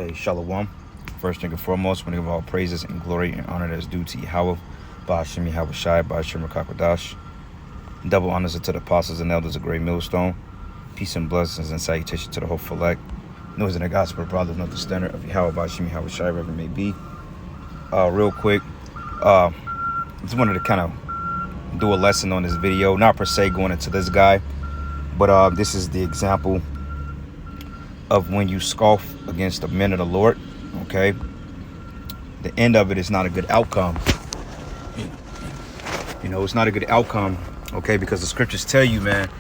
Hey, Shalom. First thing and foremost, we give all praises and glory and honor that is due to Yahweh, Ba'ashem Yahweh Shai, Ba'ashem Rakakwadash. Double honors to the apostles and elders of Great Millstone. Peace and blessings and salutation to the hopeful elect. Noise in the gospel brothers, not the standard of Yahweh, Ba'ashem Yahweh Shai, wherever it may be. Real quick, just wanted to kind of do a lesson on this video, not per se going into this guy, but this is the example of when you scoff against the men of the Lord. Okay, the end of it is not a good outcome. It's not a good outcome. Okay, because the scriptures tell you, man,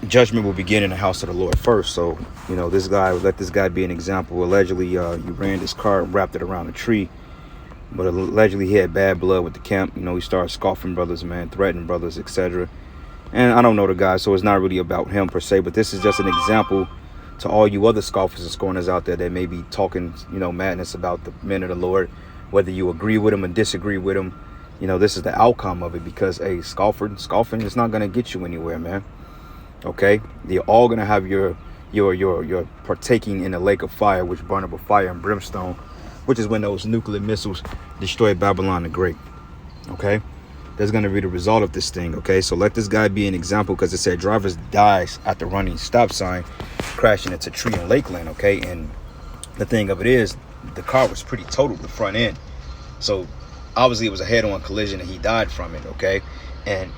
judgment will begin in the house of the Lord first. So this guy, let this guy be an example. Allegedly you ran this car and wrapped it around a tree, but allegedly he had bad blood with the camp. He started scoffing brothers, man, threatening brothers, etc. And I don't know the guy, so it's not really about him per se, but this is just an example to all you other scoffers and scorners out there that may be talking, madness about the men of the Lord, whether you agree with them and disagree with them. This is the outcome of it, because scoffing is not going to get you anywhere, man. Okay, you're all going to have your partaking in the lake of fire, which burn up with fire and brimstone, which is when those nuclear missiles destroy Babylon the Great. Okay, that's going to be the result of this thing. Okay, so let this guy be an example, because it said drivers dies after running stop sign, crashing into a tree in Lakeland. Okay, and the thing of it is, the car was pretty totaled, the front end, so obviously it was a head-on collision and he died from it. Okay, and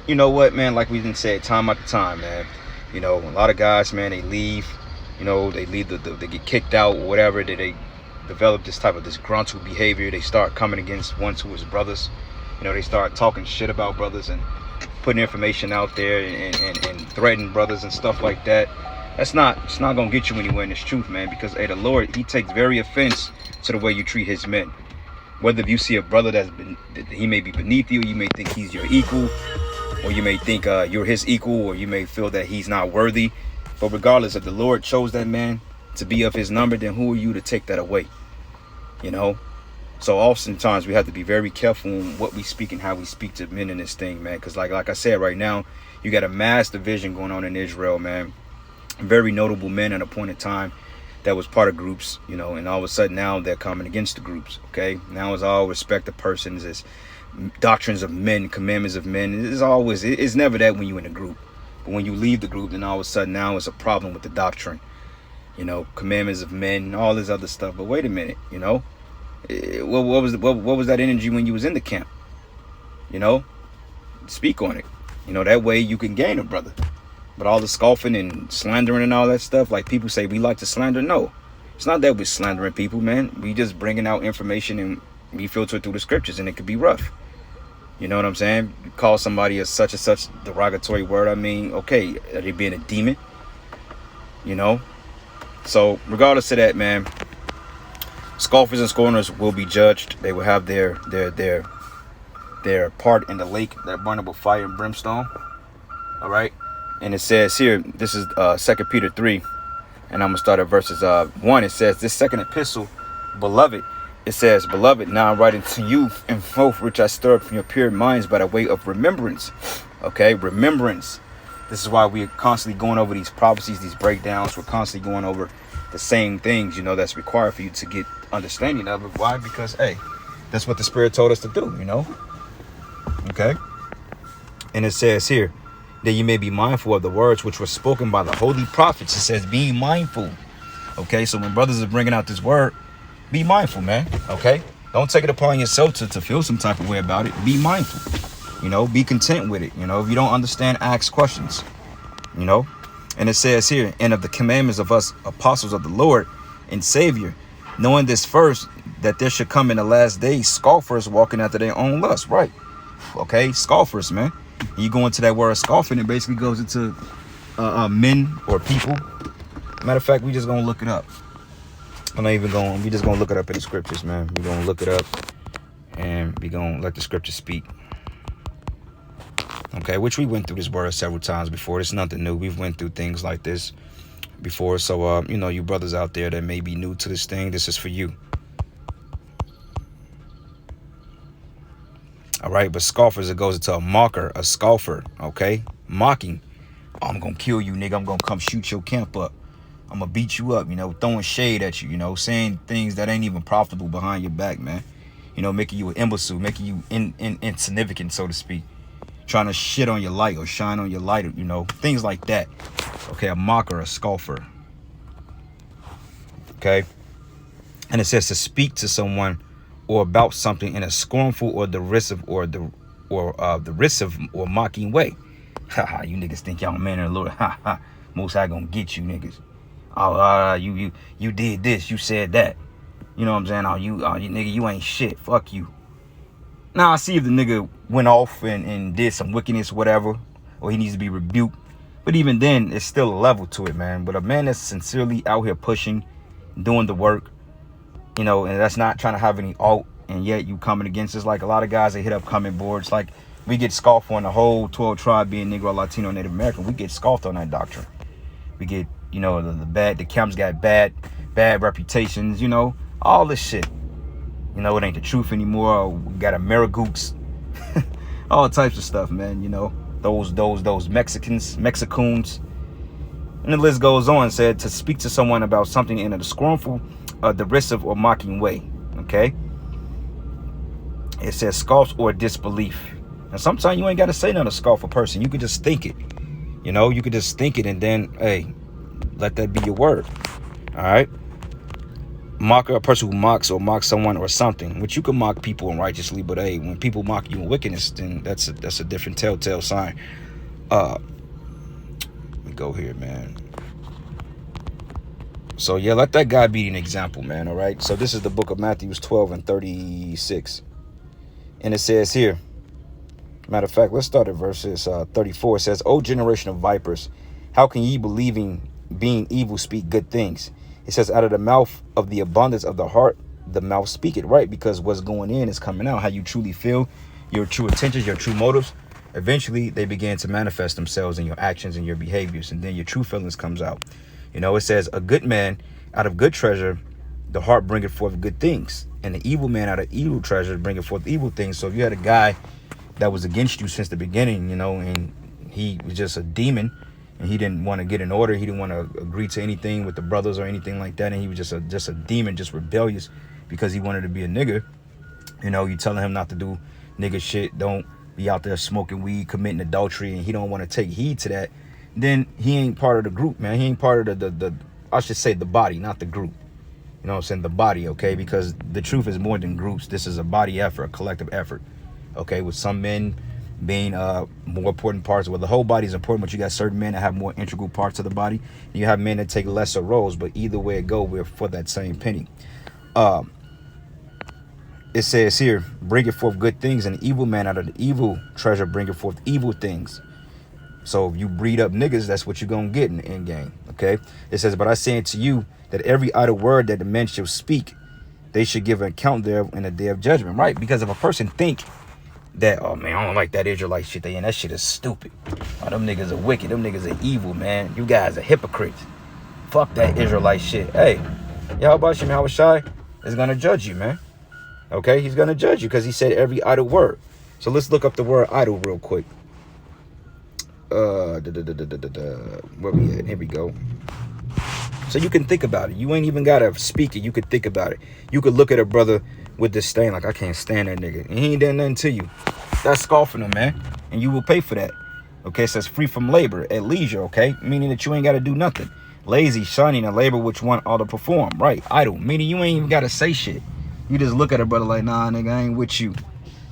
you know what, man, like we didn't say time after time, man, a lot of guys, man, they leave, they leave they get kicked out or whatever, they develop this type of disgruntled behavior. They start coming against ones who is brothers. They start talking shit about brothers and putting information out there and threatening brothers and stuff like that. It's not gonna get you anywhere in this truth, man, because the Lord, he takes very offense to the way you treat his men. Whether if you see a brother that he may be beneath you, you may think he's your equal, or you may think you're his equal, or you may feel that he's not worthy. But regardless, if the Lord chose that man to be of his number, then who are you to take that away? So oftentimes we have to be very careful on what we speak and how we speak to men in this thing, man. Because like I said, right now, you got a mass division going on in Israel, man. Very notable men at a point in time that was part of groups, and all of a sudden now they're coming against the groups. Okay, now it's all respect of persons, it's doctrines of men, commandments of men. It's never that when you're in a group. But when you leave the group, then all of a sudden now it's a problem with the doctrine. Commandments of men, all this other stuff. But wait a minute, what was that energy when you was in the camp? Speak on it. That way you can gain a brother. But all the scoffing and slandering and all that stuff, like people say we like to slander. No, it's not that we're slandering people, man. We just bringing out information and we filter it through the scriptures, and it could be rough. You know what I'm saying? You call somebody a such and such derogatory word. I mean, okay, are they being a demon? So regardless of that, man, scoffers and scorners will be judged. They will have their part in the lake that burn up with fire and brimstone. All right. And it says here, this is 2 Peter 3, and I'm going to start at verses 1. It says, this second epistle, beloved, it says, beloved, now I'm writing to you in hope which I stir up from your pure minds by the way of remembrance. Okay, remembrance. This is why we're constantly going over these prophecies, these breakdowns. We're constantly going over the same things, that's required for you to get understanding of it. Why? Because, hey, that's what the Spirit told us to do, Okay. And it says here, that you may be mindful of the words which were spoken by the holy prophets. It says, be mindful. Okay, so when brothers are bringing out this word, be mindful, man. Okay, don't take it upon yourself to feel some type of way about it. Be mindful. Be content with it. If you don't understand, ask questions. And it says here, and of the commandments of us apostles of the Lord and Savior, knowing this first, that there should come in the last days scoffers walking after their own lust. Right. Okay, scoffers, man. You go into that word scoffing, it basically goes into men or people. Matter of fact, we just gonna look it up. I'm not even going. We just gonna look it up in the scriptures, man. We gonna look it up, and we gonna let the scriptures speak. Okay, which we went through this word several times before. It's nothing new. We've went through things like this before. So, you brothers out there that may be new to this thing, this is for you. All right, but scoffers, it goes into a mocker, a scoffer. Okay, mocking. Oh, I'm gonna kill you, nigga. I'm gonna come shoot your camp up. I'm gonna beat you up, you know, throwing shade at you, you know, saying things that ain't even profitable behind your back, man. You know, making you an imbecile, making you insignificant, so to speak. Trying to shit on your light or shine on your light, you know, things like that. Okay, a mocker, a scoffer. Okay, and it says to speak to someone or about something in a scornful or derisive or derisive or mocking way. Haha, you niggas think y'all man and Lord. Ha. Most High gonna get you niggas. Oh, you did this, you said that. You know what I'm saying? Oh, you nigga, you ain't shit. Fuck you. Now I see if the nigga went off and did some wickedness, whatever, or he needs to be rebuked. But even then, it's still a level to it, man. But a man that's sincerely out here pushing, doing the work, you know, and that's not trying to have any alt, and yet you coming against us. Like a lot of guys that hit up comment boards, like we get scoffed on the whole 12 tribe being Negro, Latino, Native American. We get scoffed on that doctrine. We get, you know, the camps got bad reputations, you know, all this shit. You know, it ain't the truth anymore. We got Amerigooks, all types of stuff, man. You know, those Mexicans, and the list goes on. Said to speak to someone about something in a scornful, derisive, or mocking way. Okay. It says scoffs or disbelief. And sometimes you ain't got to say nothing to scoff a person. You could just think it. You know, you could just think it, and then hey, let that be your word. All right. Mocker, a person who mocks or mocks someone or something, which you can mock people unrighteously, but hey, when people mock you in wickedness, then that's a different telltale sign. Let me go here, man. So yeah, let that guy be an example, man. All right. So this is the book of Matthew 12 and 36, and it says here. Matter of fact, let's start at verses 34. It says, "O generation of vipers, how can ye believing, being evil, speak good things?" It says, out of the mouth of the abundance of the heart, the mouth speak it, right? Because what's going in is coming out. How you truly feel, your true intentions, your true motives. Eventually, they begin to manifest themselves in your actions and your behaviors. And then your true feelings comes out. You know, it says, a good man out of good treasure, the heart bringeth forth good things. And the evil man out of evil treasure bringeth forth evil things. So if you had a guy that was against you since the beginning, you know, and he was just a demon, and he didn't want to get in order. He didn't want to agree to anything with the brothers or anything like that. And he was just a demon, just rebellious because he wanted to be a nigga. You know, you telling him not to do nigga shit. Don't be out there smoking weed, committing adultery, and he don't want to take heed to that. Then he ain't part of the group, man. He ain't part of the I should say the body, not the group. You know what I'm saying? The body, okay? Because the truth is more than groups. This is a body effort, a collective effort. Okay, with some men being more important parts. Well, the whole body is important, but you got certain men that have more integral parts of the body. And you have men that take lesser roles, but either way it go, we're for that same penny. It says here, bringeth forth good things, and the evil man out of the evil treasure bringeth forth evil things. So if you breed up niggas, that's what you're going to get in the end game. Okay, it says, but I say unto you that every idle word that the men shall speak, they should give an account thereof in the day of judgment. Right? Because if a person think that, oh man, I don't like that Israelite shit they in, that shit is stupid. Oh, them niggas are wicked, them niggas are evil, man. You guys are hypocrites. Fuck that Israelite shit. Hey, Yahweh Shem Shai is gonna judge you, man. Okay, he's gonna judge you because he said every idle word. So let's look up the word idle real quick. Where we at? Here we go. So you can think about it. You ain't even gotta speak it. You could think about it. You could look at a brother with disdain, like, I can't stand that nigga, and he ain't done nothing to you. That's scoffing him, man, and you will pay for that. Okay, it says free from labor, at leisure. Okay, meaning that you ain't got to do nothing. Lazy, shunning, and labor which one ought to perform. Right, idle, meaning you ain't even got to say shit. You just look at a brother like, nah, nigga, I ain't with you.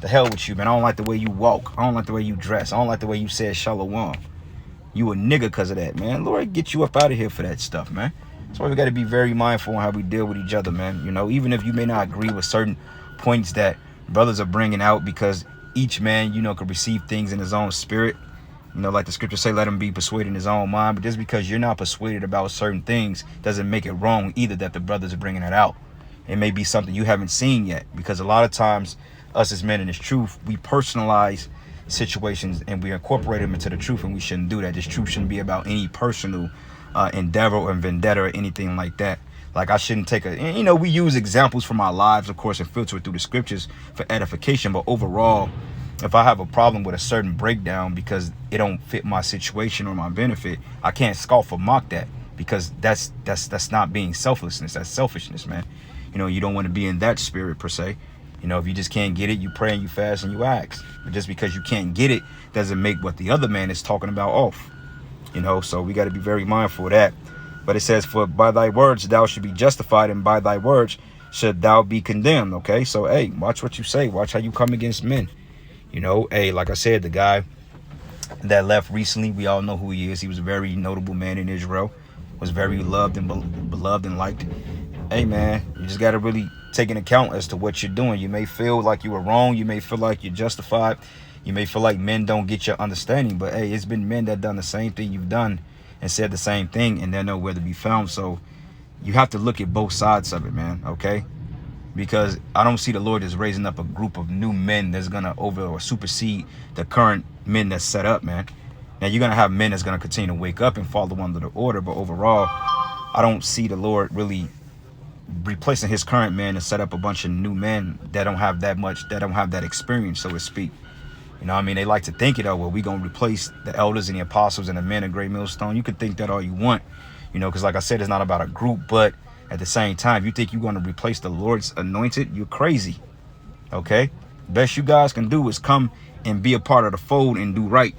The hell with you, man. I don't like the way you walk. I don't like the way you dress. I don't like the way you said shalom. You a nigga because of that, man. Lord, get you up out of here for that stuff, man. That's why we got to be very mindful on how we deal with each other, man. You know, even if you may not agree with certain points that brothers are bringing out, because each man, you know, could receive things in his own spirit. You know, like the scriptures say, let him be persuaded in his own mind. But just because you're not persuaded about certain things doesn't make it wrong either that the brothers are bringing it out. It may be something you haven't seen yet, because a lot of times us as men in this truth, we personalize situations and we incorporate them into the truth, and we shouldn't do that. This truth shouldn't be about any personal endeavor or vendetta or anything like that. Like, I shouldn't take you know, we use examples from our lives, of course, and filter it through the scriptures for edification. But overall, if I have a problem with a certain breakdown because it don't fit my situation or my benefit, I can't scoff or mock that, because that's not being selflessness. That's selfishness, man. You know, you don't want to be in that spirit per se. You know, if you just can't get it, you pray and you fast and you ask. But just because you can't get it doesn't make what the other man is talking about off. You know, so we got to be very mindful of that. But it says, for by thy words thou should be justified, and by thy words should thou be condemned. Okay, so hey, watch what you say. Watch how you come against men. You know, hey, like I said, the guy that left recently, we all know who he is. He was a very notable man in Israel, was very loved and beloved and liked. Hey man, you just got to really take into account as to what you're doing. You may feel like you were wrong. You may feel like you're justified. You may feel like men don't get your understanding. But hey, it's been men that done the same thing you've done and said the same thing, and they're nowhere to be found. So you have to look at both sides of it, man. Okay, because I don't see the Lord as raising up a group of new men that's gonna over or supersede the current men that's set up, man. Now you're gonna have men that's gonna continue to wake up and follow under the order, but overall, I don't see the Lord really replacing his current men and set up a bunch of new men that don't have that experience, so to speak. You know what I mean? They like to think it, oh, well, we gonna replace the elders and the apostles and the men of Great Millstone. You could think that all you want, you know, because like I said, it's not about a group, but at the same time, you think you're gonna replace the Lord's anointed, you're crazy. Okay? Best you guys can do is come and be a part of the fold and do right.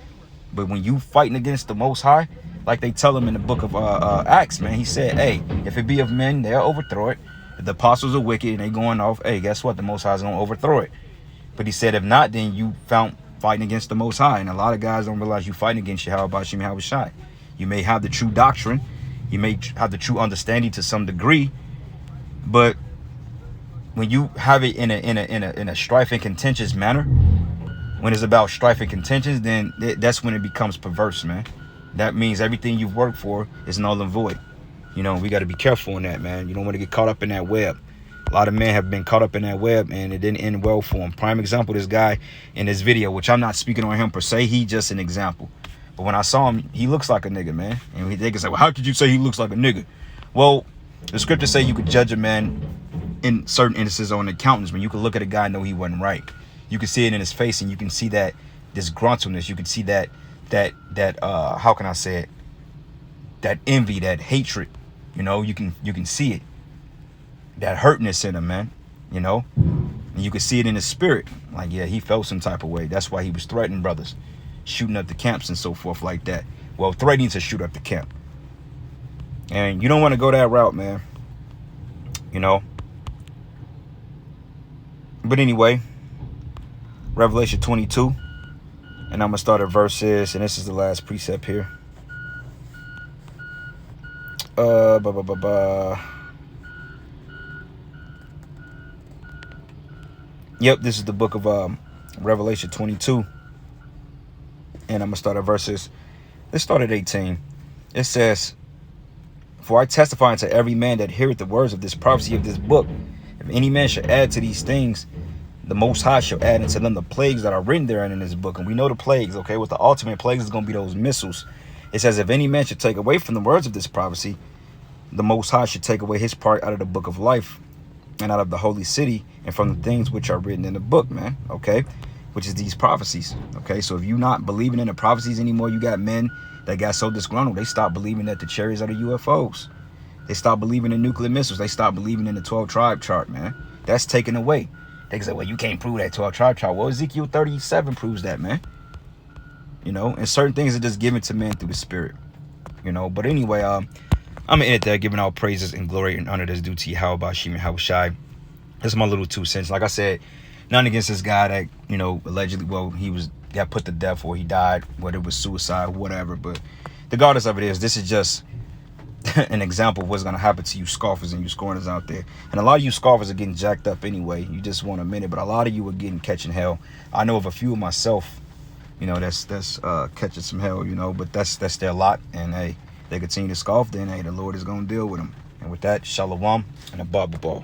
But when you fighting against the Most High, like they tell him in the book of Acts, man, he said, hey, if it be of men, they'll overthrow it. If the apostles are wicked and they going off, hey, guess what? The Most High is going to overthrow it. But he said, if not, then you found fighting against the Most High. And a lot of guys don't realize you fighting against Yahweh Shem Yahweh Shai. You may have the true doctrine. You may have the true understanding to some degree. But when you have it in a strife and contentious manner, when it's about strife and contentions, then that's when it becomes perverse, man. That means everything you've worked for is null and void. You know, we got to be careful in that, man. You don't want to get caught up in that web. A lot of men have been caught up in that web, and it didn't end well for him. Prime example, this guy in this video, which I'm not speaking on him per se. He just an example. But when I saw him, he looks like a nigga, man. And they can say, well, how could you say he looks like a nigga? Well, the scriptures say you could judge a man in certain instances on accountants. When you can look at a guy and know he wasn't right. You can see it in his face, and you can see that disgruntledness. You can see that how can I say it? That envy, that hatred. You know, you can see it. That hurtness in him, man. You know, and you can see it in his spirit. Like, yeah, he felt some type of way. That's why he was threatening brothers, shooting up the camps and so forth like that. Well, threatening to shoot up the camp. And you don't want to go that route, man. You know. But anyway, Revelation 22. And I'm going to start at verses, and this is the last precept here. Yep, this is the book of Revelation 22. And I'm going to start at verses. Let's start at 18. It says, for I testify unto every man that heareth the words of this prophecy of this book. If any man shall add to these things, the Most High shall add unto them the plagues that are written therein in this book. And we know the plagues, okay? With the ultimate plagues is going to be those missiles. It says, if any man should take away from the words of this prophecy, the Most High should take away his part out of the book of life and out of the holy city and from the things which are written in the book, man, okay? Which is these prophecies, okay? So if you're not believing in the prophecies anymore, you got men that got so disgruntled, they stopped believing that the chariots are the UFOs. They stopped believing in nuclear missiles. They stopped believing in the 12 tribe chart, man. That's taken away. They can say, well, you can't prove that 12 tribe chart. Well, Ezekiel 37 proves that, man. You know, and certain things are just given to men through the spirit. You know, but anyway, I'm going to end it there, giving all praises and glory and honor that's due to Yahweh Shem Yahweh Shai. That's my little 2 cents. Like I said, nothing against this guy that, you know, allegedly, well, he got put to death or he died, whether it was suicide, whatever. But regardless of it is, this is just an example of what's going to happen to you scoffers and you scorners out there. And a lot of you scoffers are getting jacked up anyway. You just want a minute, but a lot of you are getting catching hell. I know of a few of myself, you know, that's catching some hell, you know, but that's their lot. And hey, they continue to scoff, then hey, the Lord is going to deal with them. And with that, shalom and a baba ball.